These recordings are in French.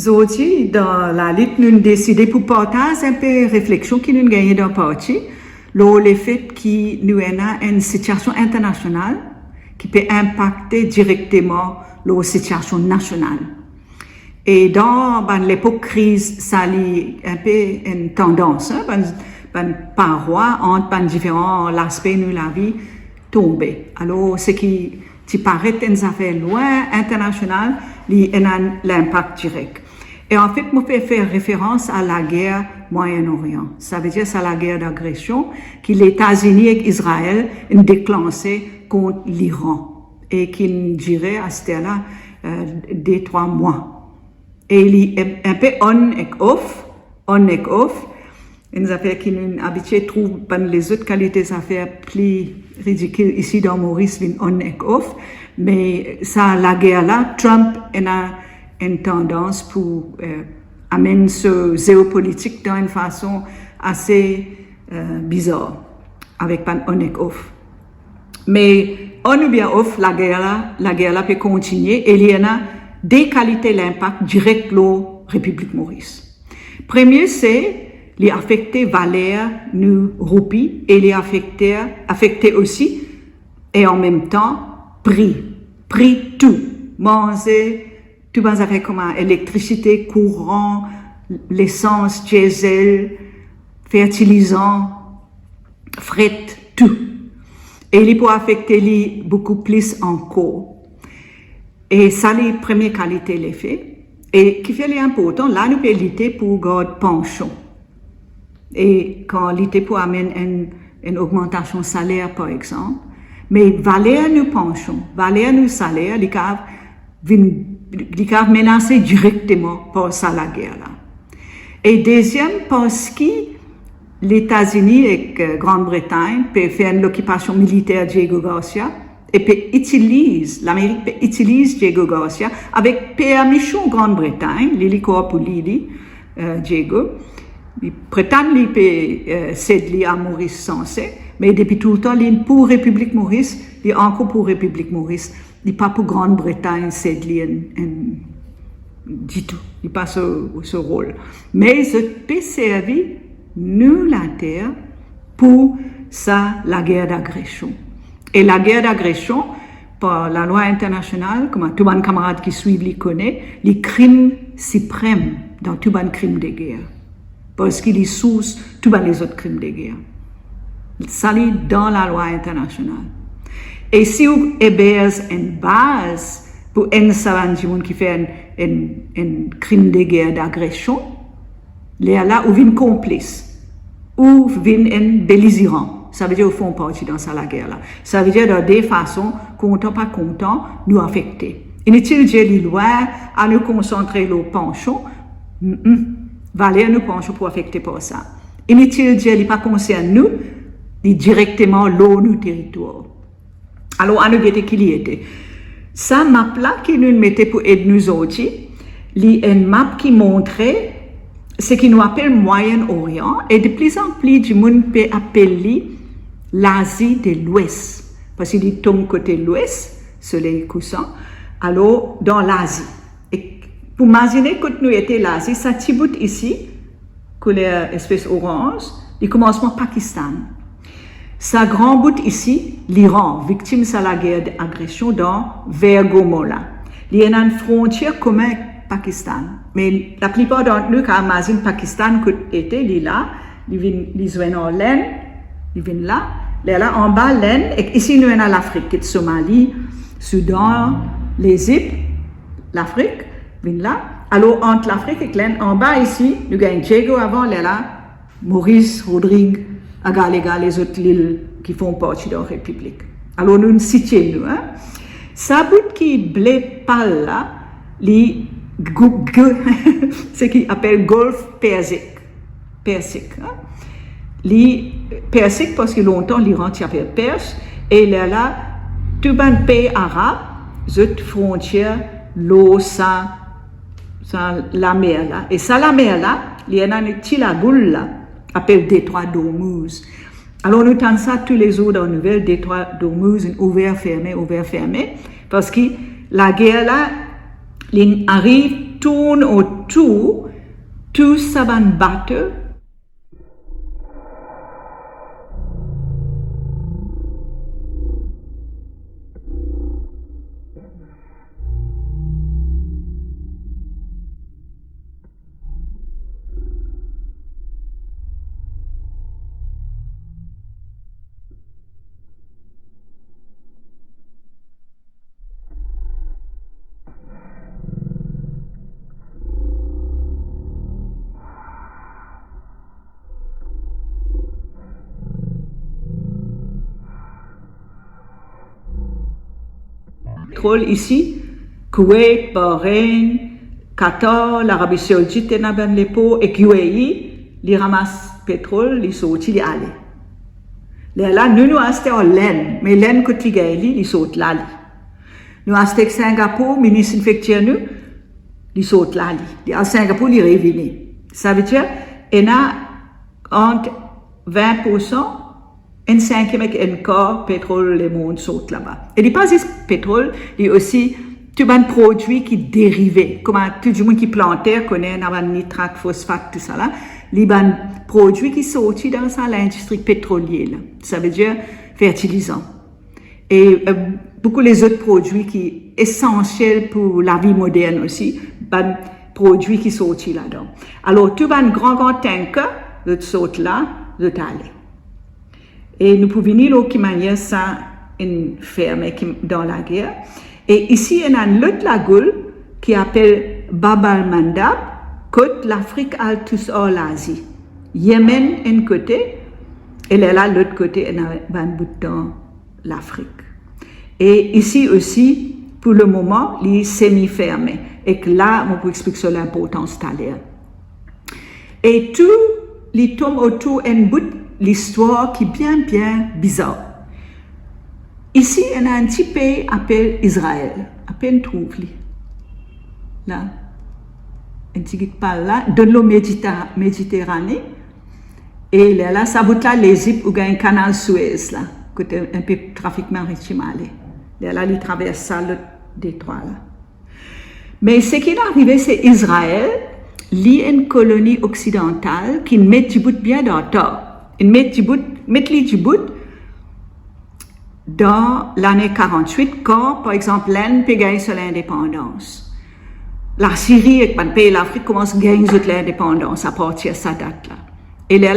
Aujourd'hui, dans la lutte, nous avons décidé pour partager un peu de réflexion qui nous gagne dans le parti, le fait que nous avons une situation internationale qui peut impacter directement la situation nationale. Et dans l'époque crise, ça a un peu une tendance, une paroi entre différents aspects de la vie tomber. Alors, ce qui paraît une affaire loin internationale, il a l'impact direct. Et en fait, je peux faire référence à la guerre Moyen-Orient. Ça veut dire c'est la guerre d'agression que les États-Unis et Israël ont déclenché contre l'Iran et qui dirait à ce là 2-3 mois. Et il est un peu on et off, une affaire qui nous habitués trouvent par les autres qualités d'affaires plus ridicules ici dans Maurice, on et off, mais ça, la guerre là, Trump a une tendance pour amener ce géopolitique dans une façon assez bizarre, avec un on et off. Mais on ou bien off, la guerre là peut continuer et il y en a des qualités l'impact direct la République Maurice. Premier, c'est les affecter valeurs nous roupies et les affecter aussi et en même temps prix tout manger tout les affaires comme électricité, courant, l'essence, diesel, fertilisant, fret, tout. Et il peut affecter les beaucoup plus encore. Et ça, les premières qualités, les faits. Et qui fait l'important, là, nous pouvons lutter pour garder pension. Et quand lutter pour amener une augmentation salaire, par exemple. Mais valeur nous pension, valeur nous salaire, les caves menacés directement par ça, la guerre, là. Et deuxième, parce que les États-Unis et Grande-Bretagne peuvent faire l'occupation militaire de Diego Garcia, et l'Amérique peut utiliser Diego Garcia avec permission Grande-Bretagne, l'hélicoptère pour Diego, il prétend qu'il peut céder à Maurice censé, mais depuis tout le temps, il pour République Maurice, il encore pour République Maurice, il pas pour Grande-Bretagne céder du tout, il pas ce rôle. Mais il peut servir nous la terre pour ça la guerre d'agression. Et la guerre d'agression, par la loi internationale, comme tous les camarades qui suivent les connaissent, les crimes suprêmes dans tous les crimes de guerre. Parce qu'il est sous tous les autres crimes de guerre. Ça est dans la loi internationale. Et si vous hébergez une base pour un savant qui fait un crime de guerre d'agression, là, vous êtes complice, ou vous êtes un belligérant. Ça veut dire au fond partie dans ça la guerre là. Ça veut dire de des façons, content pas content, nous affecter. Inutile de les lois à nous concentrer le penchant, valer nous penchons pour affecter par ça. Inutile de les pas concerne nous, directement l'eau nous territoire. Alors à nous guetter qui y était. Ça map là qui nous mettait pour aider nous autres, une map qui montrait ce qui nous appelle Moyen-Orient et de plus en plus du monde peut appeler l'Asie de l'Ouest. Parce qu'il est tombe côté l'Ouest, sur les coussins, alors dans l'Asie. Et pour imaginer que nous étions l'Asie, ça tiboute ici, couleur espèce orange, il commence par Pakistan. Ça grand bout ici, l'Iran, victime de la guerre d'agression dans Vergomola. Il y a une frontière commune Pakistan. Mais la plupart d'entre nous, quand on imagine Pakistan, était là, ils viennent en laine, ils viennent là, en bas laine, et ici nous avons l'Afrique, la Somalie, Soudan, l'Égypte, l'Afrique, viennent là. Alors entre l'Afrique et laine, en bas ici, nous avons Diego avant, là, Maurice, Rodrigue, Agalega, les autres îles qui font partie de la République. Alors nous situons nous, hein. Ça bout qui blé pâle là, ce qu'ils appellent Golfe Persique. Hein? Les Persiques, parce que longtemps l'Iran s'appelle Perse, et là, tout le pays arabe, cette frontière, l'eau, ça, la mer là. Et ça, la mer là, il y a un petit lagoule là, appelé détroit d'Ormuz. Alors nous tenons ça tous les jours dans la nouvelle, détroit d'Ormuz, ouvert, fermé, parce que la guerre là, il arrive tourne autour, tout ça va battre. Pétrole ici, Koweït, Bahreïn, Qatar, l'Arabie Saoudite, et UAE, ils ramassent pétrole, ils sont aussi allés. Là, nous sommes en laine, mais laine que tu gagnes, ils sont là. Nous sommes à Singapour, ministre infectieux, nous, ils sont là. À Singapour, ils reviennent. Ça veut dire, il y a entre 20%, un cinquième et un quart pétrole, les mondes sautent là-bas. Et il pas juste pétrole, il y a aussi tout un produit qui dérivait, comme tout le monde qui plantait, connaît un nitrate, phosphate, tout ça là. Il y a un produit qui sortit dans l'industrie pétrolière, ça veut dire fertilisant. Et beaucoup les autres produits qui sont essentiels pour la vie moderne aussi, un produit qui sortit là-dedans. Alors, tout un grand tanker, le saute là, le aller. Et nous pouvons venir qui manière ça une ferme dans la guerre. Et ici, il y a une autre lagune qui s'appelle Bab al-Mandab, côte l'Afrique à tous hors l'Asie. Yémen, un côté, et là, l'autre côté, il y a un bout dans l'Afrique. Et ici aussi, pour le moment, il est semi-fermé. Et que là, on peut expliquer sur l'importance de l'air. Et tout, il tombe autour d'un bout l'histoire qui est bien bizarre. Ici, il y a un petit pays appelé Israël. À peine trouve-le. Là. Un petit pays là, de l'eau Méditerranée. Et là, ça bout là, l'Égypte, où il y a un canal Suez, là. Côté un peu trafic maritime. Là, il traverse ça, le détroit, là. Mais ce qui est arrivé, c'est Israël, il y a une colonie occidentale qui met du bout bien dans le temps. Ils mettent du bout dans l'année 48, quand, par exemple, l'Inde peut gagner sur l'indépendance. La Syrie et le pays de l'Afrique commencent à gagner sur l'indépendance à partir de cette date-là. Et là,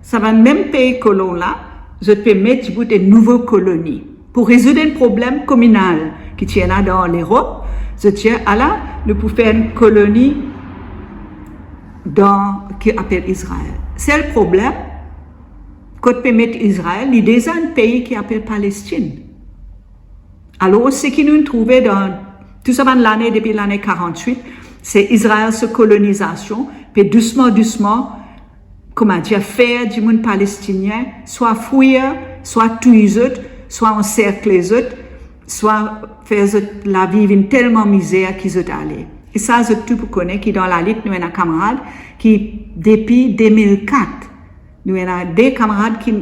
ça va même pays colon-là, je peux mettre du bout de nouvelles colonies. Pour résoudre un problème communal qui tient là dans l'Europe, je tiens à là, nous pouvons faire une colonie qui appelle Israël. C'est le problème. Quand on met Israël, il y a déjà un pays qui s'appelle Palestine. Alors, ce qui nous trouvait dans tout ça l'année, depuis l'année 48, c'est Israël, sa colonisation, puis doucement, comment dire, faire du monde palestinien, soit fuir, soit tuer les autres, soit encercler les autres, soit faire la vie une tellement misère qu'ils sont allés. Et ça, je tout pour connaître, qui dans la liste, nous avons un camarade qui, depuis 2004, nous avons des camarades qui,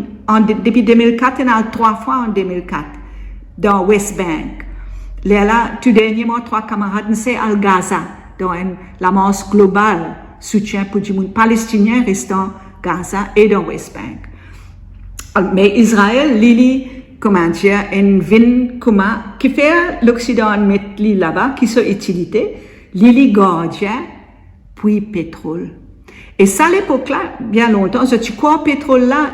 depuis 2004, il y en a 3 fois en 2004, dans West Bank. Là, tout dernièrement, 3 camarades, c'est à Gaza, dans la masse globale, soutien pour du monde palestinien restant Gaza et dans West Bank. Mais Israël, Lili, comment dire, une ville qui fait l'Occident mettre là-bas, qui sont utilisés, Lili gardien, puis pétrole. Et ça, à l'époque-là, bien longtemps, je crois que le pétrole-là,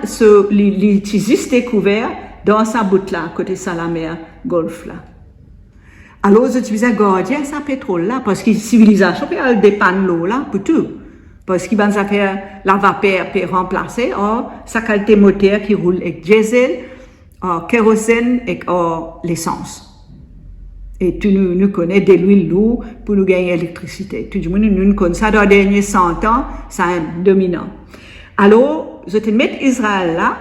l'utilise découvert dans sa bout-là, côté ça, la mer Golfe, là. Alors, je disais, gardien, ça, pétrole-là, parce que la civilisation, elle dépend de l'eau, là, pour tout. Parce qu'il va faire la vapeur peut remplacer, sa qualité moteur qui roule avec diesel, kérosène et l'essence. Et tu nous connais de l'huile lourde pour nous gagner l'électricité. Tout le monde nous connaît ça dans les derniers 100 ans, ça est dominant. Alors, je te mets Israël là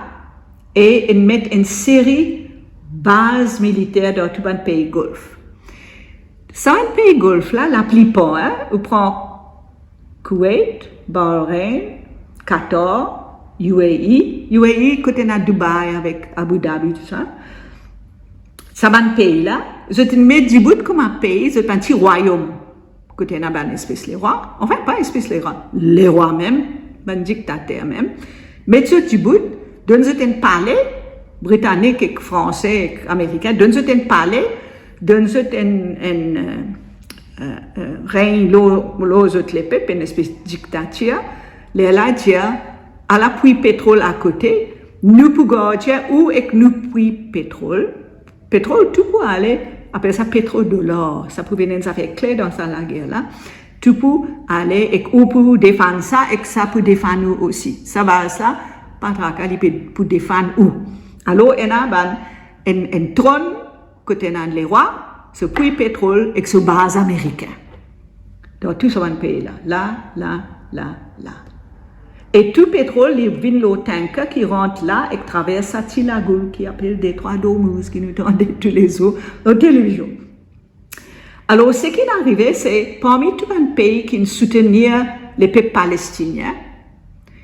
et mettre une série de bases militaires dans tout le pays Golfe. Ça, un pays Golfe là, la plupart, on prend Koweït, Bahreïn, Qatar, UAE, côté de Dubaï avec Abu Dhabi, tout ça. Ça va un pays là, je te mets du bout comme un pays, c'est un petit royaume, côté n'a pas espèce les rois, enfin pas espèce les rois même, ben dictateur même, mais tu bout, donne un palais, britannique et français, et américain, donne un palais, donne un règne l'aux autres les peuples, une espèce de dictature, les là dire, à la puits pétrole à côté, nous pouvons dire où est que nous puits pétrole tout pour aller, appelle ça pétrodollar, ça pouvait être une affaire clé dans la guerre là, tout pour aller et où pour défendre ça et que ça pour défendre nous aussi. Ça va ça, pas pour défendre où. Alors, il y a un trône côté dans les rois, ce puits pétrole et ce base américain. Dans tout ce pays là. Et tout pétrole, il vient le tanker qui rentre là et traverse sa Tilagoule qui appelle Détroit d'Ormuz, qui nous donne tous les jours en télévision. Alors, ce qui est arrivé, c'est parmi tous les pays qui soutenaient les peuples palestiniens,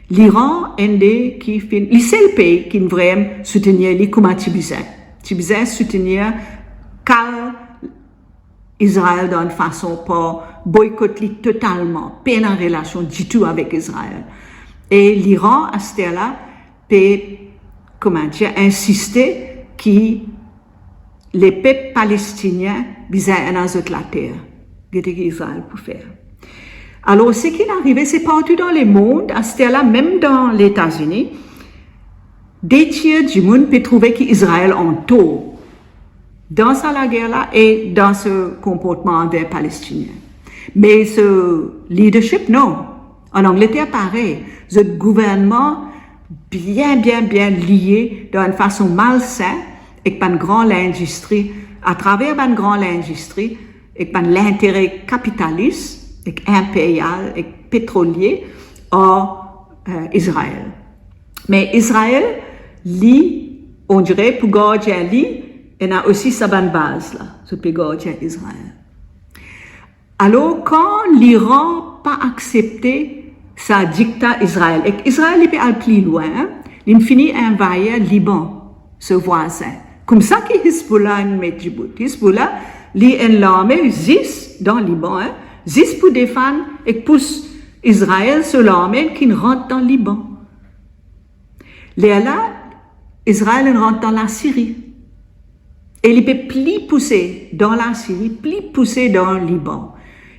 l'Iran est le seul pays qui vraiment soutenait les comme Tibizin. Tibizin soutenait Israël d'une façon pour boycotter totalement, pas en relation du tout avec Israël. Et l'Iran, à ce là peut, insister que les peuples palestiniens visaient dans la terre, que Israël peut faire. Alors, ce qui est arrivé, c'est partout dans le monde, à ce là même dans les États-Unis, des tiers du monde peuvent trouver qu'Israël en tort dans la guerre-là et dans ce comportement envers les Palestiniens. Mais ce leadership, non. En Angleterre, pareil. Ce gouvernement bien lié d'une façon malsaine avec une grande industrie, à travers une grande industrie, avec l'intérêt capitaliste, et impérial, et pétrolier, en Israël. Mais Israël, on dirait, pour garder il y a aussi sa bonne base là, ce peut garder Israël. Alors, quand l'Iran pas accepté ça dicta Israël, et Israël il peut aller plus loin, il finit envahir Liban, ce voisin. Comme ça que Hezbollah met Djibouti. Hezbollah, il a l'armée 10 dans le Liban, 10 pour défendre et pousse Israël sur l'armée qui rentre dans le Liban. Là, Israël rentre dans la Syrie. Et il peut plus pousser dans la Syrie, plus pousser dans le Liban.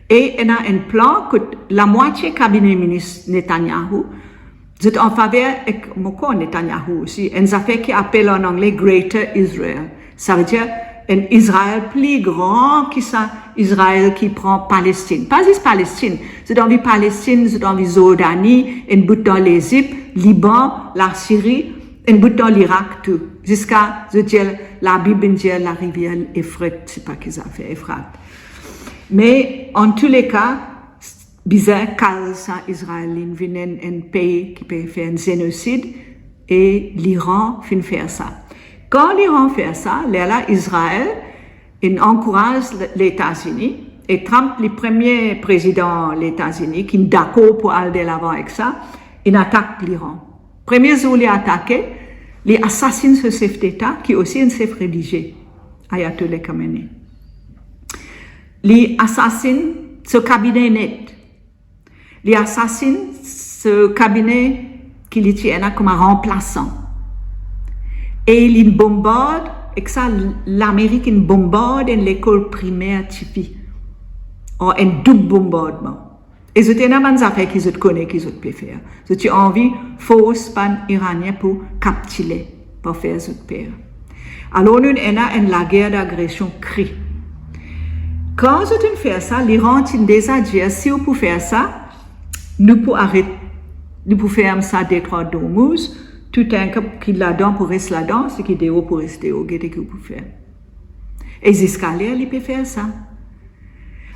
Et il y a un plan que la moitié du cabinet ministre Netanyahu, c'est en faveur, et Netanyahu aussi, une affaire qui appelle en anglais Greater Israel. Ça veut dire un Israël plus grand que ça, Israël qui prend Palestine. Pas juste Palestine, c'est dans la Palestine, c'est dans la Jordanie, un bout dans l'Égypte, Liban, la Syrie, un bout dans l'Irak, tout. Jusqu'à, je dis, la Bible dit la rivière Euphrate, c'est pas qu'ils ont fait Euphrate. Mais en tous les cas, bizarre, car ça, Israël vient un pays qui peut faire un génocide et l'Iran finit faire ça. Quand l'Iran fait ça, là, Israël encourage les États-Unis et Trump, le premier président des États-Unis, qui est d'accord pour aller de l'avant avec ça, il attaque l'Iran. Premier jour, il a attaqué, il assassine ce chef d'État qui est aussi un chef religieux, Ayatollah Khamenei. Il assassine ce cabinet net. Il assassine ce cabinet qu'il tient comme un remplaçant. Et il bombarde, et que ça, l'Amérique bombarde l'école primaire Tifi. En un double bombardement. Et c'était une bonne affaire qu'ils connaissent, qu'ils peuvent faire. C'était envie, force pan iranien pour capturer, pour faire ce père. Alors, nous avons la guerre d'agression crie. Quand je fais ça, l'Iran a déjà dit, si on peut faire ça, nous pouvons arrêter, nous pouvons faire ça Détroit d'Ormuz, tout un cap qui là-dedans pour rester là-dedans, ce qui est haut pour rester haut, qu'est-ce que vous pouvez faire? Et jusqu'à là, il peut faire ça.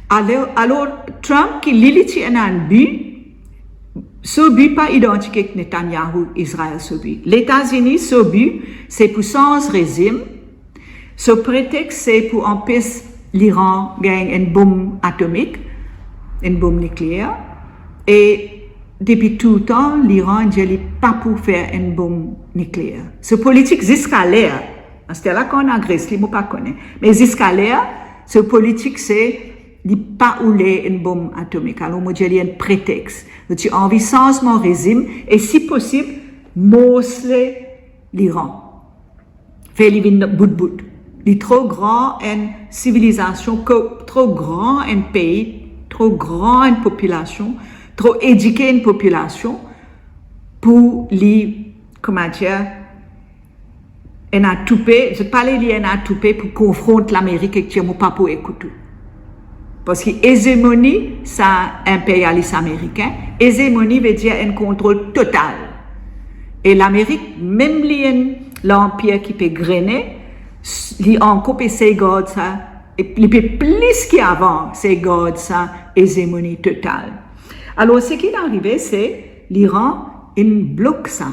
Alors, Trump, qui l'illit a un but, ce but pas identique avec Netanyahu, Israël, ce but. Les États-Unis, ce but, c'est pour sans régime. Ce prétexte, c'est pour empêcher l'Iran gagne une bombe atomique, une bombe nucléaire. Et depuis tout le temps, l'Iran n'a pas pour faire une bombe nucléaire. Ce politique jusqu'à l'air, c'est là qu'on agresse, il ne pas connaître. Mais jusqu'à l'air, ce politique, c'est il pas ouler une bombe atomique. Alors, moi, j'ai un prétexte. Donc, j'ai envie changement régime et si possible, morceler l'Iran. Faire les bout. Il est trop grand une civilisation, trop grand un pays, trop grand une population, trop éduquer une population pour les, comment dire, en atoupé, je parlais de en atoupé pour confronter l'Amérique et que tu pas pour écouter. Parce que hégémonie, c'est impérialisme américain. Hégémonie veut dire un contrôle total. Et l'Amérique, même l'empire qui peut grainer, il encore peut se garder ça, et il peut plus qu'avant se garder ça, hégémonie totale. Alors, ce qui est arrivé, c'est l'Iran, il bloque ça.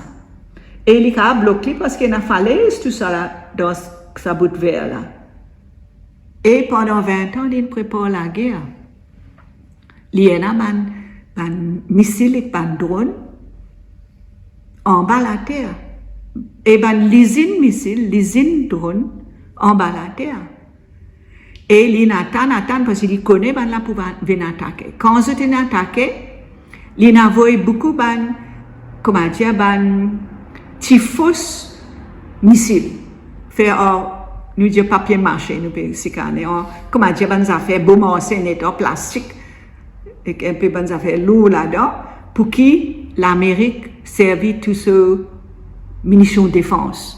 Et il a bloqué parce qu'il a fallu tout ça là, dans sa bout de verre là. Et pendant 20 ans, il prépare la guerre. Il y a un missile et un drone en bas de la terre. Et l'usine missile, l'usine drone en bas de la terre. Et il attend parce qu'il connaît là pour venir attaquer. Quand je t'ai attaqué, il a envoyé beaucoup comment dire, faux missiles. Faire nous dire papier mâché, nous pouvons scanner. Comment dire, des affaires bombardier en plastique, et un peu des affaires lourdes là-dedans, pour qui l'Amérique servit tout ce munitions de défense.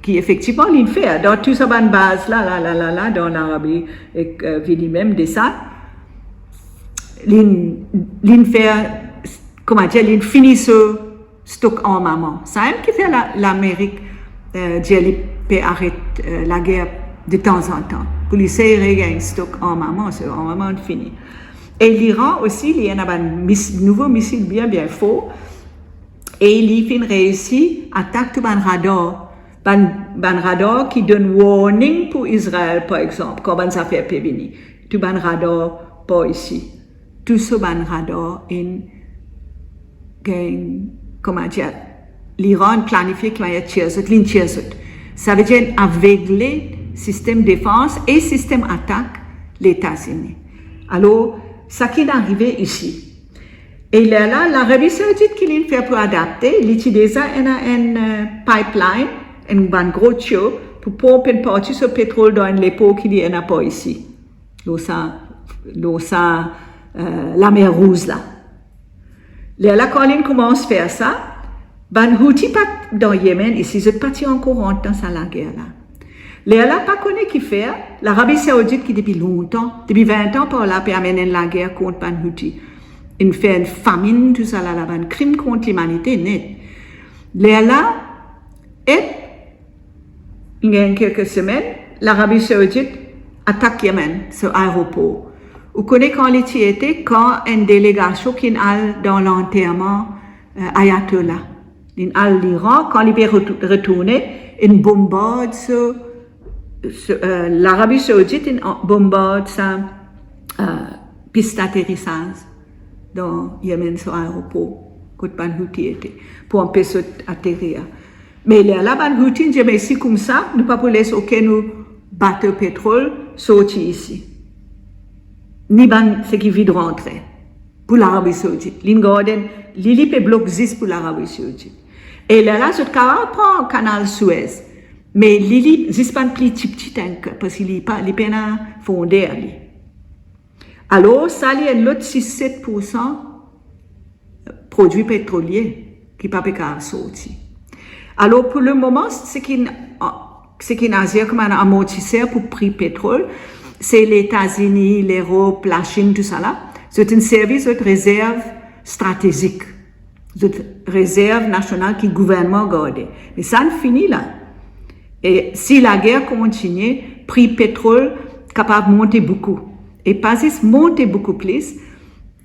Qui effectivement, il fait, dans tout ça, une base là, dans l'Arabie, et même de ça, il fait, comment dire, il finit ce stock en maman. C'est elle qui fait l'Amérique, peut arrêter la guerre de temps en temps. Pour lui serrer un stock en maman, c'est en maman fini. Et l'Iran aussi, il y a un nouveau missile bien fort. Et il a réussi à attaquer un radar. Un radar qui donne warning pour Israël, par exemple, quand ça fait venir. Tout un radar, pas ici. Tout ce radar, comment dire, l'Iran planifie qu'il y a tiré. Ça veut dire aveugler système défense et système attaque les États-Unis. Alors, ça qui est arrivé ici. Et là, l'Arabie Saoudite qui l'a fait pour adapter, il utilise un pipeline, un gros tuyau, pour pomper une partie de pétrole dans l'époque qu'il n'y en a pas ici. La mer Rouge là. Là, quand il commence à faire ça, Houthi pas dans le Yémen, ici, je parti encore dans la guerre là. Là, pas connaît qui fait, l'Arabie Saoudite qui depuis longtemps, depuis 20 ans par là, peut amener la guerre contre Houthi. Il fait une famine, tout ça là, un crime contre l'humanité net. Là, et il y a quelques semaines, l'Arabie Saoudite attaque Yémen, ce aéroport. Vous connaissez quand il était, quand une délégation qui est dans l'enterrement Ayatollah. Il est l'Iran, quand il est retourné, il bombarde l'Arabie Saoudite, il bombarde sa piste d'atterrissage dans Yémen, sur l'aéroport, quand Ban Houthi était, pour empêcher d'atterrir. Mais là, Ban Houthi, je me suis comme ça, nous ne pouvons pas laisser aucun bateau pétrole sortir ici. Ni ce qui vient de rentrer pour l'Arabie Saoudite. L'île peut bloquer pour l'Arabie Saoudite. Et là, ce canal prend le canal Suez. Mais l'île n'est pas plus petit parce qu'il n'est pas fondé. Alors, ça, il y a l'autre 6-7% produits pétroliers qui ne peuvent pas sortir. Alors, pour le moment, ce qui est comme un amortisseur pour le prix pétrole, c'est les États-Unis, l'Europe, la Chine, tout ça là. C'est un service de réserve stratégique, de réserve nationale qui le gouvernement garde. Mais ça ne finit là. Et si la guerre continue, prix pétrole capable de monter beaucoup. Et pas juste monter beaucoup plus,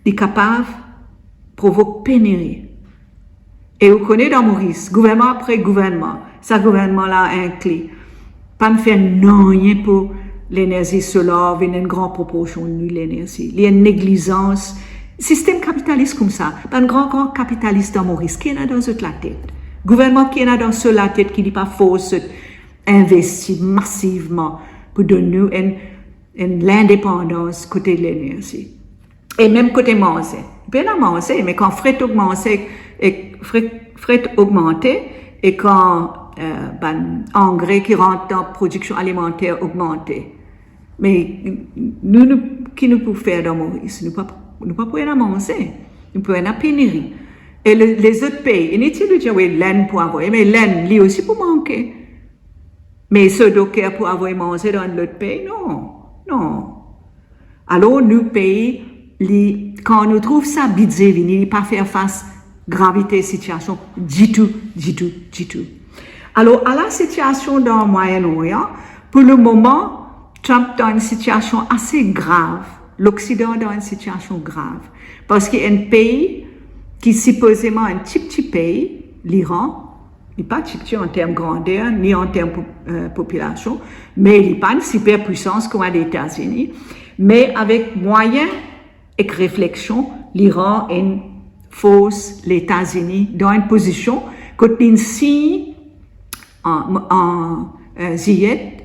il est capable de provoquer pénurie. Et vous connaissez dans Maurice, gouvernement après gouvernement, ce gouvernement-là a un clé. Pas de faire rien pour l'énergie solaire, il y a une grande proportion de l'énergie. Il y a une négligence. Système capitaliste comme ça, pas un grand capitaliste dans Maurice, qui est dans la tête. Gouvernement qui est dans la tête, qui n'est pas force investir massivement pour donner l'indépendance côté de l'énergie. Et même côté manger. Bien à manger, mais quand frais augmenté et quand engrais qui rentrent dans la production alimentaire augmenté. Mais qui nous pouvons faire dans Maurice? Nous ne pouvons pas manger. Nous pouvons avoir pénurie. Et les autres pays, inutile de dire, oui, laine pour avoir, mais laine, lui aussi pour manquer. Mais ce docker pour avoir mangé dans l'autre pays, non. Alors, nous pays, quand nous trouvons ça, budget, il pas faire face gravité situation du tout. Alors, à la situation dans le Moyen-Orient, pour le moment, Trump dans une situation assez grave. L'Occident dans une situation grave. Parce qu'il y a un pays qui supposément un petit pays, l'Iran, il n'est pas petit en termes grandeur, ni en termes population, mais il n'est pas une superpuissance comme les États-Unis. Mais avec moyens et réflexion, l'Iran force les États-Unis dans une position quand il signe en juillet,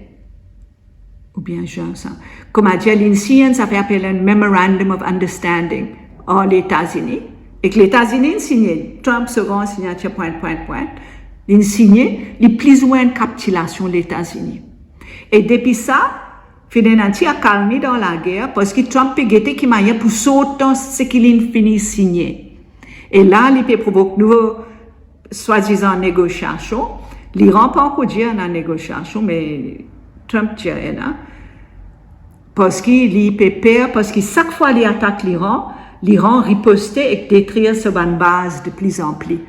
ou bien juin, ça, comme a dit, il signe, ça fait appeler un Memorandum of Understanding en les États-Unis, et que les États-Unis signent, Trump sera en signature, il signe, il plus ou moins une capitulation des États-Unis. Et depuis ça, Fidenanti a calmé dans la guerre parce que Trump a guetté qui m'a pour sauter ce qu'il finit signer. Et là, il peut provoquer une nouvelle, soi-disant, négociation. L'Iran pas encore dit en négociation, mais Trump dit là. Parce qu'il peut perdre, parce que chaque fois qu'il attaque l'Iran ripostait et détruire sur une base de plus en plus.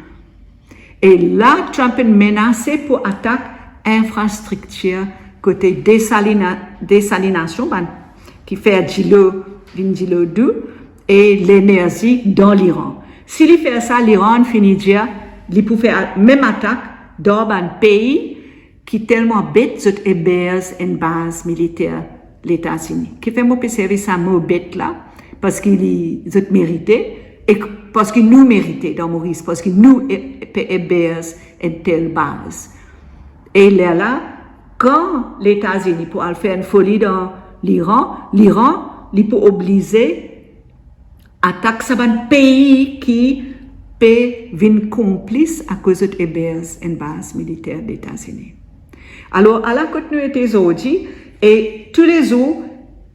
Et là, Trump est menacé pour attaquer infrastructure côté désalination, qui fait l'île d'eau et l'énergie dans l'Iran. S'il fait ça, l'Iran finit dire, il peut faire même attaque dans un pays qui est tellement bête, c'est une base militaire, les États-Unis. Qui fait moi servir ça mot bête là, parce qu'il est mérité, et parce qu'il nous méritait dans Maurice, parce que nous héberge une telle base. Et là, quand les États-Unis pour faire une folie dans l'Iran, il peut obliger à attaquer un pays qui peut venir complice à cause de héberge une base militaire des États-Unis. Alors, à la continuité aujourd'hui, et tous les jours,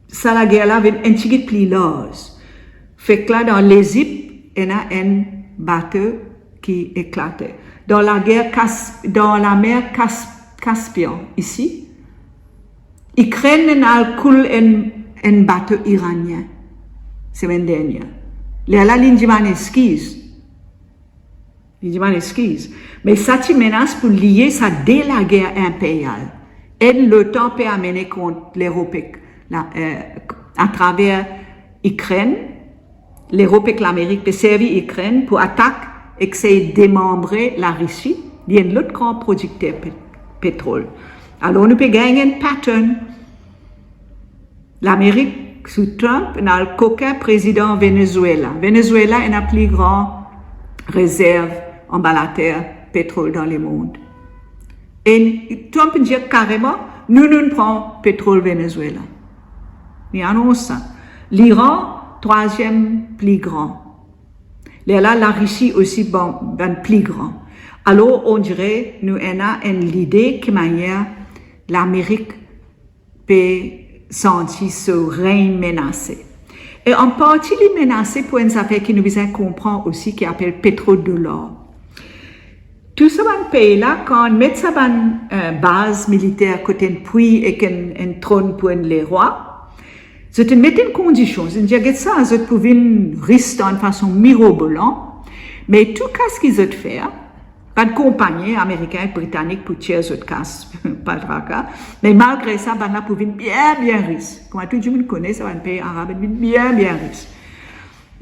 ça la guerre là, un petit peu plus large. Fait que là, dans l'Égypte, il y a un bateau qui éclatait. Dans la mer Caspian, ici, Ukraine a coulé un bateau iranien, semaine dernière. Là, l'Indiman excuse. Mais ça te menace pour lier ça dès la guerre impériale. Et le temps peut amener contre l'Europe, à travers l'Ukraine, l'Europe et l'Amérique peut servir l'Ukraine pour attaquer et essayer de démembrer la Russie. Il y a un autre grand producteur de pétrole. Alors, nous pouvons gagner un pattern. L'Amérique, sous Trump, n'a le coquin président Venezuela. Venezuela est la plus grande réserve en balataire pétrole dans le monde. Et Trump dit carrément, nous prenons pétrole Venezuela. Il annonce ça. L'Iran, troisième plus grand. Là, la Russie aussi, plus grand. Alors, on dirait, nous avons l'idée que manière l'Amérique peut sentir ce règne menacé. Et en partie, il est menacé pour une affaire qui nous besoin comprendre aussi, qui appelle pétrodollar. Tout ce pays-là, quand on met sa base militaire côté un puits et un trône pour les rois, c'est une mettre une condition. C'est-à-dire que ça, c'est pour une risque de façon mirobolante, mais tout ce qu'ils ont fait, pas de compagnie américaine, britannique pour tirer ce casse, pas de racas. Mais malgré ça, ben là, pour venir bien riche. Comme tout le monde connaît, c'est un pays arabe, bien riche.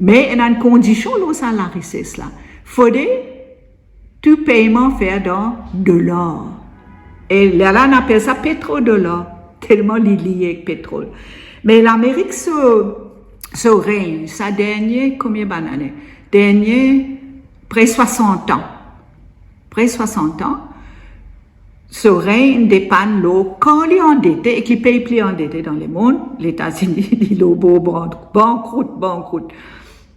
Mais il y a une condition, là, ça, la richesse, là. Faudrait tout paiement faire dans de l'or. Et là, on appelle ça pétrodollar, tellement lié avec pétrole. Mais l'Amérique, ce règne, ça dernier, combien d'années? Dernier, près 60 ans. ce règne dépend l'eau quand il est endetté et qu'il paye plus endetté dans le monde, les États-Unis, il est beau banqueroute.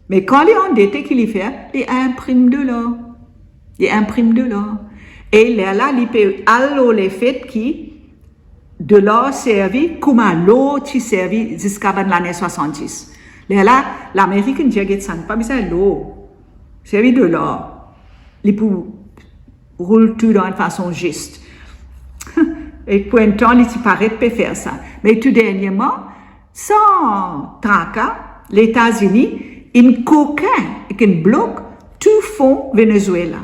Mais quand il est endetté, qu'il y fait, il imprime de l'or. Et là, il peut aller les faits qui de l'or servi comme à l'eau qui servi jusqu'à l'année 70. Là, l'Amérique ne dit pas besoin de l'eau. Servi de l'or. Il peut rouler tout d'une façon juste. Et pour un temps, il paraît peut faire ça. Mais tout dernièrement, sans tracas, les États-Unis, ils coquin et qu'ils bloquent tout fonds Venezuela,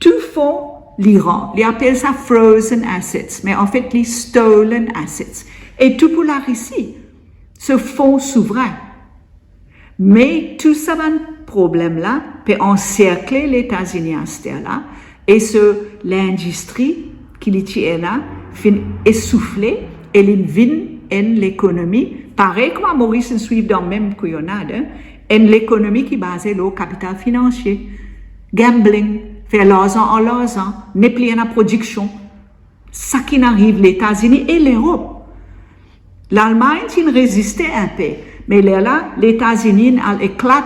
tout fonds l'Iran. Ils appellent ça frozen assets, mais en fait, les stolen assets. Et tout pour la Russie, ce fonds souverain. Mais tout ça, problème-là, peut encercler les États-Unis à ce là et l'industrie qui est là, fin essoufflée, et il vient en l'économie, pareil comme Maurice nous suit dans le même couillonnade, en l'économie qui est basée au capital financier, gambling, faire l'argent en l'argent, n'est plus en production. Ça qui n'arrive les États-Unis et l'Europe. L'Allemagne, il résistait un peu, mais là, les États-Unis éclatent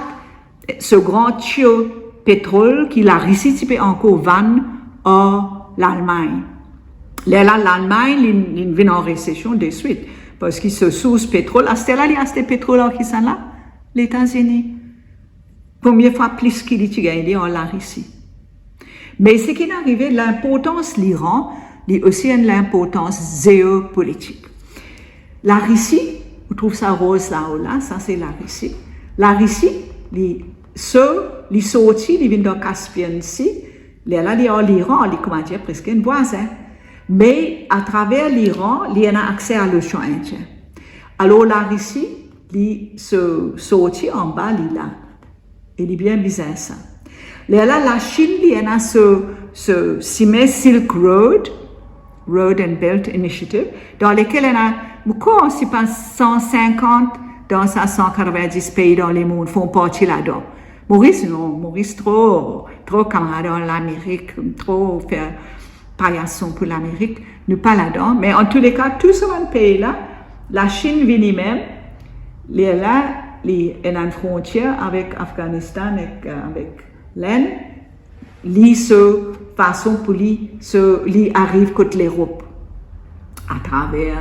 ce grand tuyau pétrole qui la Russie peut encore vendre à l'Allemagne. Là, l'Allemagne, il vient en récession de suite, parce qu'il se source pétrole. À ce là, il y a ce pétrole qui sont là, les États-Unis. Première fois plus qu'il y a en la Russie. Mais ce qui est arrivé, l'importance de l'Iran, il y a aussi l'importance géopolitique. La Russie, on trouve ça rose là, ça c'est la Russie. La Russie, les sorties, ils viennent dans Caspian Sea, là, il y a l'Iran, il comment dire, presque un voisin. Mais à travers l'Iran, il y a accès à l'océan Indien. Alors la Russie, il se sortit en bas, là. Il est bien bizarre ça. Là, la Chine, il y a ce Silk Road and Belt Initiative, dans lequel il y a, pourquoi on pas 150 dans 190 pays dans le monde font partie là-dedans. Maurice, non, Maurice trop camarade dans l'Amérique, trop faire paillasson pour l'Amérique, nous pas là-dedans. Mais en tous les cas, tout ce pays-là, la Chine vient même, là, il y a une frontière avec l'Afghanistan et avec l'Inde, ce façon pour lui arrive contre l'Europe à travers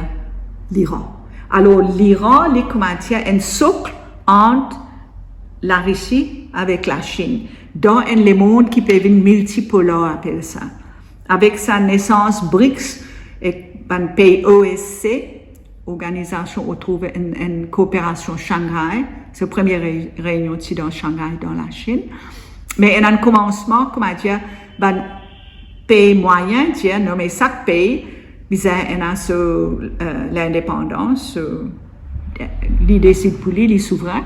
l'Iran. Alors l'Iran, il commence un socle entre la Russie avec la Chine, dans un monde qui peut être multipolaire, appelle ça. Avec sa naissance BRICS, et un pays OSC, organisation où trouve une coopération Shanghai, c'est la première réunion ici dans Shanghai, dans la Chine. Mais il y a un commencement, comment dire, un pays moyen, nommé chaque pays, il y a l'indépendance, il décide pour lui, il est souverain.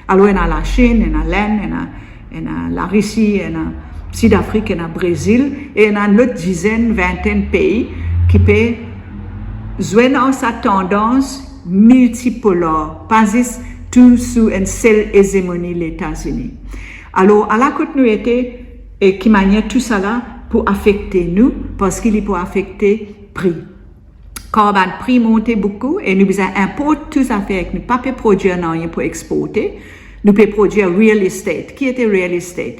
Alors il y a la Chine, il y a l'Inde, il y a la Russie, il y a Sud-Afrique, il y a le Brésil, et il y a une autre dizaine, vingtaine de pays qui peuvent jouer dans sa tendance multipolaire, basée tout sous une seule hégémonie, les États-Unis. Alors, à la continuité, et qui manière tout ça là pour affecter nous, parce qu'il peut affecter prix. Quand le prix monte beaucoup, et nous importons tout ça fait, nous ne pouvons pas produire rien pour exporter, nous pouvons produire real estate. Qui était real estate?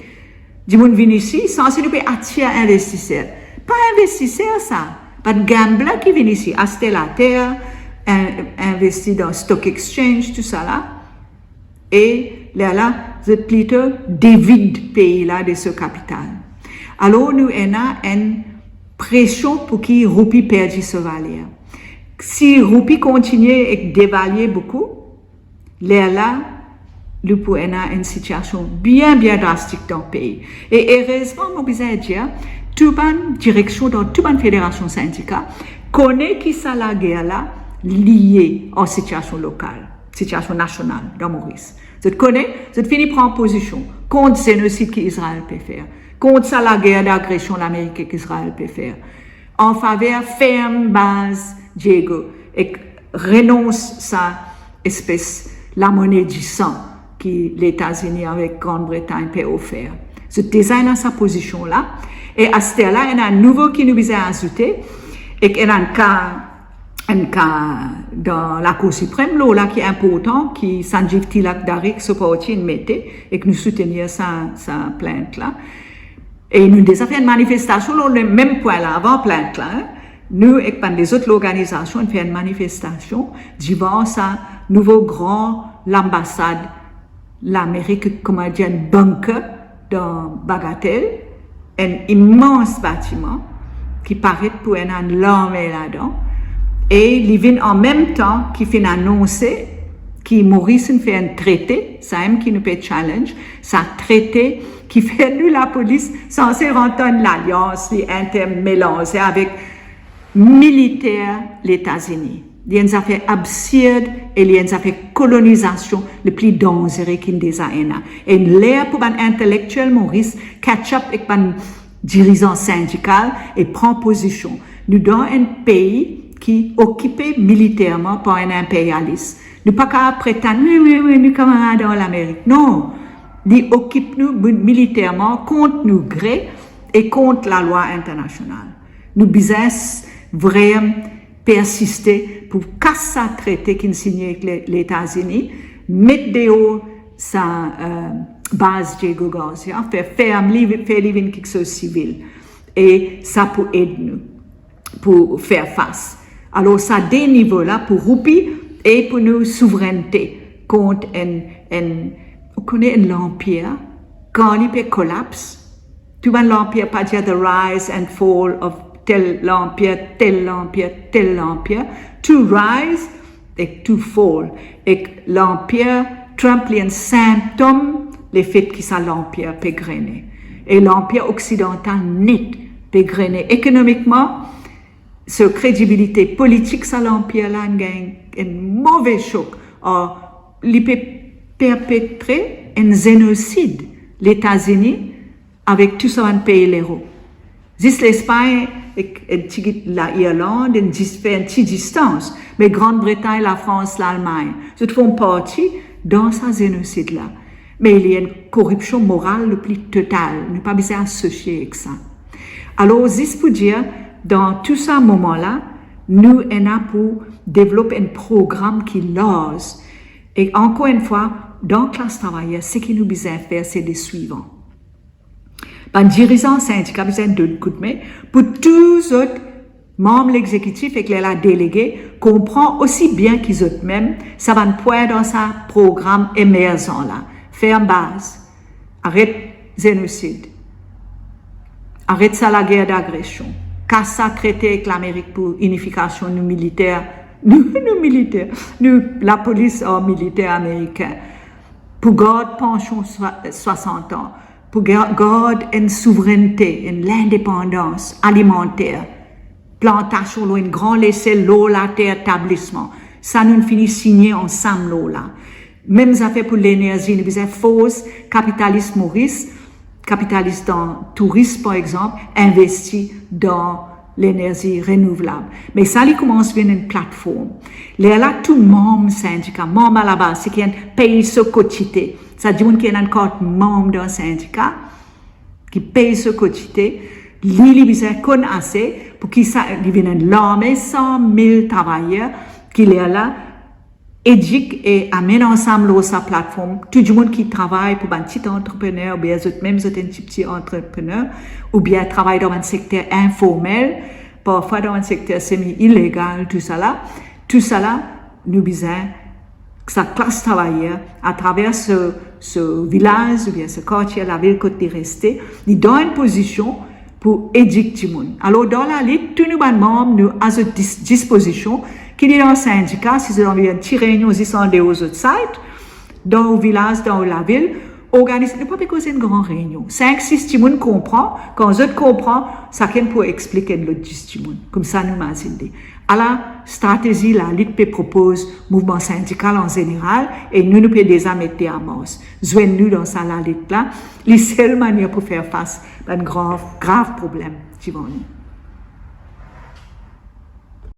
Du monde vient ici, sans nous pouvons attirer investisseurs. Pas investisseurs, ça. Pas de gambler qui vient ici, acheter la terre, investir dans stock exchange, tout ça là. Et là, c'est plutôt dévide pays là de ce capital. Alors, nous avons une pression pour qu'il roupie perde sa valeur. Si roupie continue à dévaluer beaucoup, là, nous pouvons avoir une situation bien drastique dans le pays. Et heureusement, je peux dire, toute bonne direction dans toute bonne fédération syndicale connaît qui ça la guerre là liée en situation locale, situation nationale dans Maurice. Je connais, je finis prendre position contre le génocide qu'Israël peut faire, contre ça la guerre d'agression l'Amérique qu'Israël peut faire, en faveur ferme base Diego et renonce sa espèce la monnaie du sang que les États-Unis avec Grande-Bretagne peut offrir. Je désigne sa position là. Et à ce là, il y a un nouveau qui nous a ajouté. Et qu'il y a un cas dans la Cour suprême, là, qui est important, qui Sanjeev Tilak Darik se porte mettait, et que nous soutenions sa plainte là. Et nous avons fait une manifestation, là, le même point là, avant plainte là, hein. Nous, et les autres organisations, on fait une manifestation, devant sa nouveau grand, l'ambassade, l'Amérique, comme on dit, un bunker dans Bagatelle, un immense bâtiment, qui paraît pour une armée là-dedans. Et il vient en même temps qui fait annoncer que Maurice fait un traité, ça même qui nous fait challenge, ça traité qui fait nous la police censé rentrer une alliance intermélangée avec militaires les États-Unis. Il y a une affaire absurde et il y a une affaire colonisation le plus dangereux qu'il y a. Et l'air pour un intellectuel Maurice catch up avec un dirigeant syndical et prend position. Nous dans un pays qui est occupé militairement par un impérialiste. Nous pas qu'à prétendre, oui, nous camarades dans l'Amérique. Non. Ils occupent nous militairement contre nos gré et contre la loi internationale. Nous besoin vraiment persister pour casser ce traité qui est signé avec les États-Unis, mettre dehors sa base Diego Garcia, faire quelque chose de civil. Et ça peut aider nous pour faire face. Alors, ça, des niveaux-là, pour Roupi et pour nos souveraineté contre on connaît l'empire, quand il collapse, tu vois l'empire, pas dire the rise and fall of tel l'empire, to rise et to fall. Et l'empire, Trump est un symptôme, les faits qui sont l'empire pégrené. Et l'empire occidental net pégrené. Économiquement, sa crédibilité politique, ça l'empire là, un mauvais choc. Or, il peut perpétrer un génocide, les États-Unis, avec tout ça, un pays l'héros. Juste l'Espagne et l'Irlande, fait une petite distance. Mais Grande-Bretagne, la France, l'Allemagne, ils font partie dans ce génocide-là. Mais il y a une corruption morale le plus totale. On n'est pas besoin d'associer avec ça. Alors, juste pour dire, dans tout ce moment-là, nous, on a pour développer un programme qui lance. Et encore une fois, dans la classe travailleuse, ce qui nous besoin faire, c'est les suivants. Un dirigeant syndical besoin de coups de main pour tous les autres membres de l'exécutif et que les délégués comprennent aussi bien qu'ils eux-mêmes, ça va pouvoir dans ce programme émergent là. Faire base. Arrête génocide. Arrête ça la guerre d'agression. Casse ça traité avec l'Amérique pour unification nous militaires. Nous militaires. Nous, la police militaire américaine. Pour garder pension 60 ans. Pour garder une souveraineté, l'indépendance alimentaire. Plantation, une grande laisser l'eau, la terre, établissement. Ça nous finit signer ensemble l'eau là. Même ça fait pour l'énergie, nous avons fausse capitaliste Maurice, capitaliste dans tourisme par exemple, investi dans l'énergie renouvelable. Mais ça, il commence à venir une plateforme. Là, tout membre syndicat, membre à la base, c'est qu'il y a un pays sur quotité. Ça dit qu'il y a encore membre d'un syndicat qui paye ce quotité. Il y a assez pour qu'il y ait l'armée 100 000 travailleurs qui est là, éduque et amène ensemble sa plateforme. Tout le monde qui travaille pour un petit entrepreneur, ou bien même un petit entrepreneur, ou bien travaille dans un secteur informel, parfois dans un secteur semi-illégal, tout ça là, nous besoin que sa classe travailleuse, à travers ce village, ou bien ce quartier, la ville côté restée, il donne une position pour éduquer tout le monde. Alors, dans la liste, tous nos membres, nous, à cette disposition, qui est dans le syndicat, si vous avez une petite réunion, ils sont aux autres sites, dans le village, dans la ville, organiser, ne pas causer une grande réunion. 5-6 personnes comprennent, quand les autres comprennent, chacun peut expliquer l'autre 10 personnes. Comme ça, nous m'avons dit. À la stratégie, la lutte propose mouvement syndical en général, et nous pouvons déjà mettre en marche. Joignez-nous dans ça, la lutte là, les seules manières pour faire face à un grave problème, Tivani.